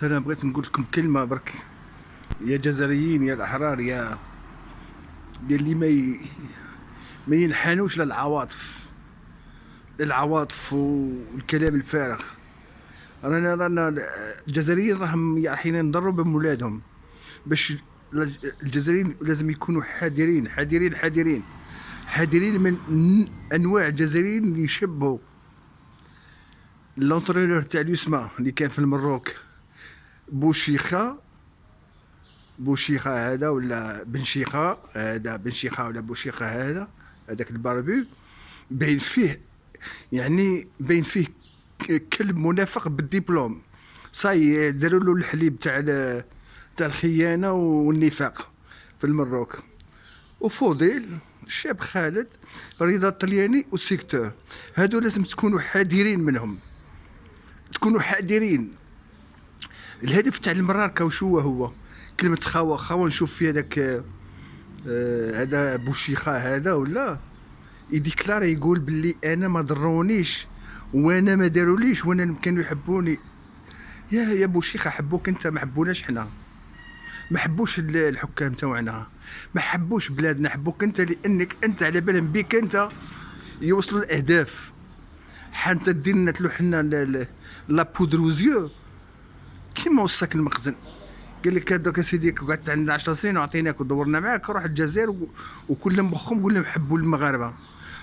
انا بغيت نقول لكم كلمه برك. يا جزائريين يا الاحرار يا اللي ما ينحنوش والكلام الفارغ. رانا الجزائريين راهم رايحين نضروا بمولادهم باش الجزائريين لازم يكونوا حذرين حذرين حذرين حذرين من انواع الجزائريين اللي يشبهوا لونترينور تاع اليسمى اللي كان في المروك. بوشيخه بوشيخه هذا ولا بنشيخه هذا، بنشيخه ولا بوشيخه هذا، هذاك الباربي باين فيه، يعني باين فيه كلب منافق بالدبلوم. صاي داروا له الحليب تاع الخيانه والنفاق في المروك. وفضيل الشاب خالد، رضا الطلياني والسيكتور، هادو لازم تكونوا حذرين منهم، تكونوا حذرين. الهدف تاع المراركه وشو هو؟ كلمه خاوه نشوف في هذاك هذا بوشيخه هذا ولا يديكلاري يقول باللي انا ما ضرونيش وانا ما داروليش وانا كانوا يحبوني. يا بوشيخه حبوك انت، ما حبوناش حنا، ما حبوش الحكام تاعنا، ما حبوش بلادنا، حبوك انت لانك انت على بالهم بيك انت يوصلوا الاهداف. حتى دير لنا تلوحنا لا بودروزيو كيما وصاك المخزن. قال لك هذاك سيدي قعدت عندنا 10 سنين وعطيناك ودورنا معاك، روح الجزائر وكل مخهم قول لهم حبوا المغاربه،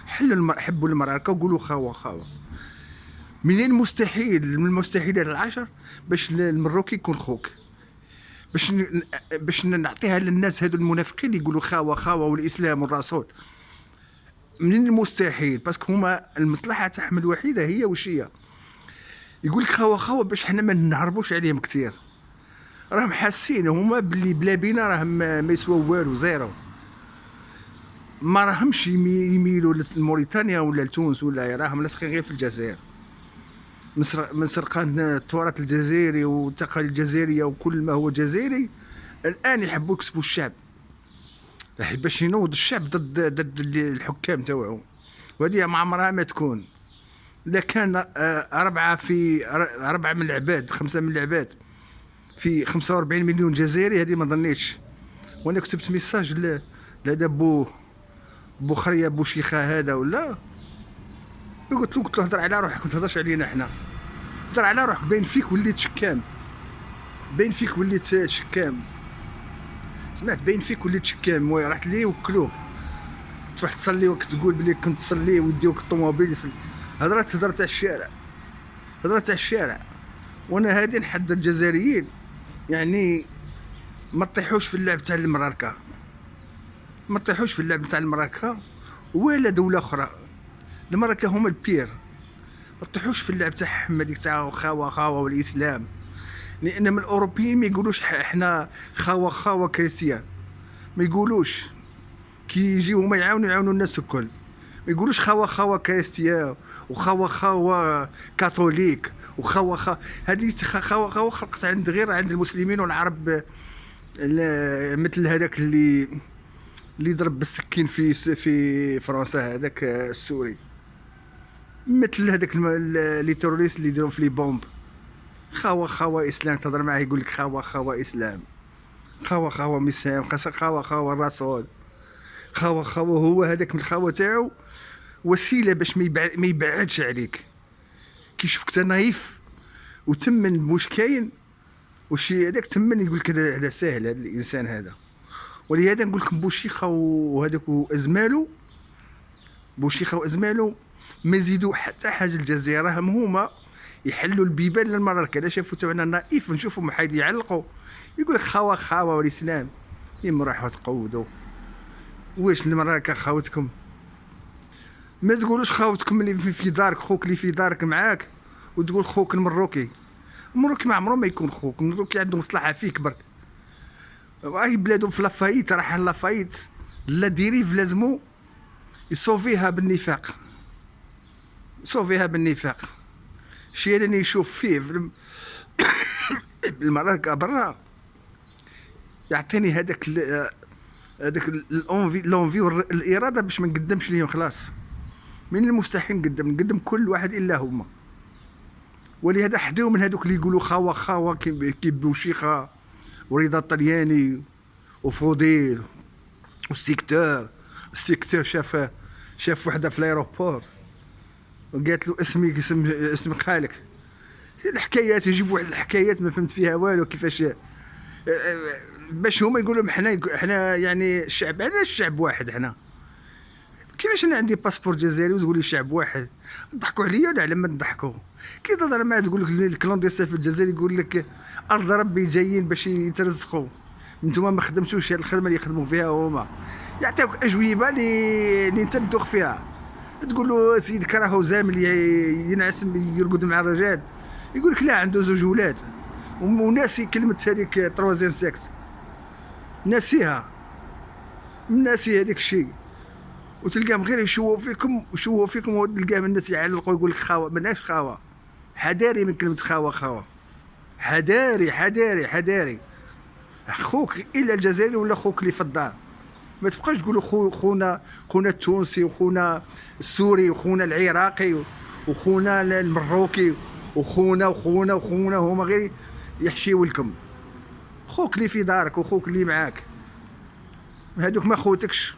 حبوا المراركه وقولوا خاوه. منين مستحيل من المستحيلات العشر باش المروكي يكون خوك، باش نعطيها للناس هذو المنافقين اللي يقولوا خاوه والاسلام والرسول. منين المستحيل؟ باسكو هما المصلحه تاعهم الوحيده هي وش هي؟ يقول لك خاوه باش حنا ما نهربوش عليهم كثير. راهم حاسين هما باللي بلا بينا راهم ما يسواو والو، زيرو. ما راهمش يميلوا لموريتانيا ولا لتونس ولا، راهم لاصقين غير في الجزائر. من سرقان التراث الجزائري والتقاليد الجزائريه وكل ما هو جزائري. الان يحبوا يكسبوا الشعب باش ينوض الشعب ضد الحكام تاوعو، وهذه ما عمرها ما تكون. لا كان أربعة من العباد، 5 من العباد في 45 مليون جزائري، هذه ما ظنيتش. وانا كتبت ميساج لهذا بوخريه بوشيخه هذا ولا، قلت له هضر على روحك، ما تهضرش علينا حنا، هضر على روحك. باين فيك وليت شكام، باين فيك وليت شكام، سمعت؟ باين فيك وليت شكام. رحت ليه وكلوك تروح تصلي وقت تقول بلي كنت تصلي ويديوك الطوموبيل يصلي. هضره تاع الشارع، هضره تاع الشارع. وانا هادي نحد الجزائريين، يعني ما تطيحوش في اللعب تاع المراركه، ما تطيحوش في اللعب تاع المراركه ولا دوله اخرى. المراركه هما البير، ما تطيحوش في اللعب تاعهم هذيك تاع خاوه والاسلام. لان من الاوروبيين ما يقولوش احنا خاوه كريستيان، ما يقولوش. كي يجيو هما يعاونوا الناس الكل، ما يقولوش خاوه كريستيان وخاوه كاثوليك هذه خاوه خلقت غير عند المسلمين والعرب. مثل هذاك اللي ضرب بالسكين في فرنسا، هذاك السوري، مثل هذاك اللي توريست اللي يديرون في لي بومب. خاوه اسلام، تهضر معاه يقول لك خاوه اسلام، خاوه مسام، خاوه الرسول. خاوه هو هذاك من الخاوه تاعو وسيله باش ما يبعدش عليك. كي يشوفك انت نايف وتمن واش كاين وشي هذاك تمن، يقول لك هذا ساهل هذا الانسان هذا. ولهذا نقول لكم بوشيخه وهذاك وازمالو، بوشيخه وازمالو ما يزيدوا حتى حاجه. الجزائر راهم هما يحلوا البيبان للمراركه. لا شافوا تاعنا نايف نشوفهم حايد يعلقوا يقول لك خاوه والاسلام. يما راحوا تقودوا. واش المراركه خاوتكم؟ ما تقولوش خاوتكم اللي في دارك، خوك اللي في دارك معاك وتقول خوك المروكي. المروكي ما عمره ما يكون خوك، المروكي عنده مصلحه فيك برك. راهي بلادهم في لافايت، راح لافايت لا ديريف لازمو يصوفيها بالنفاق، يصوفيها بالنفاق. الشيء اللي يشوف فيه بالمراركه برا يعطيني هذاك لونفي والاراده باش ما نقدمش ليهم. خلاص من المستحيل نقدم كل واحد الا هما. ولهذا حذيو من هذوك اللي يقولوا خاوه خاوه كي بوشيخه ورضا الطلياني وفوديل والسيكتور. السيكتور شاف وحده في الايروبور وقالت له اسم خالك. الحكايات يجيب واحد الحكايات ما فهمت فيها والو كيفاش باش هما يقولوا حنا يعني الشعب، علاش الشعب واحد حنا؟ كيفاش انا عندي باسبور جزائري وتقول لي شعب واحد؟ تضحكوا عليا ولا على ما تضحكوا؟ كي تهضر معاه تقول لك الكلونديسان في الجزائر يقول لك ارض ربي جايين باش يترزقوا، نتوما ما خدمتوش هاد الخدمه اللي يخدموا فيها هما، يعطيوك اجوبه اللي انت تدوخ فيها. تقول له سيدك راهو زامل ينعس يرقد مع الرجال، يقول لك لا عنده زوج ولاد وناسي كلمه هذيك تروازيام سيكس، ناسي هذيك الشيء. وتلقاهم غير يشوفوا فيكم وتلقاهم الناس يعلقوا يقول لك خاوه. ماناش خاوه، حذاري من كلمه خاوه، حذاري. خوك الا الجزائري ولا خوك اللي في الدار، ما تبقاش تقولوا خونا التونسي وخونا السوري وخونا العراقي وخونا المروكي وخونا هما غير يحشيو لكم. خوك اللي في دارك وخوك اللي معاك هادوك ما خوتكش.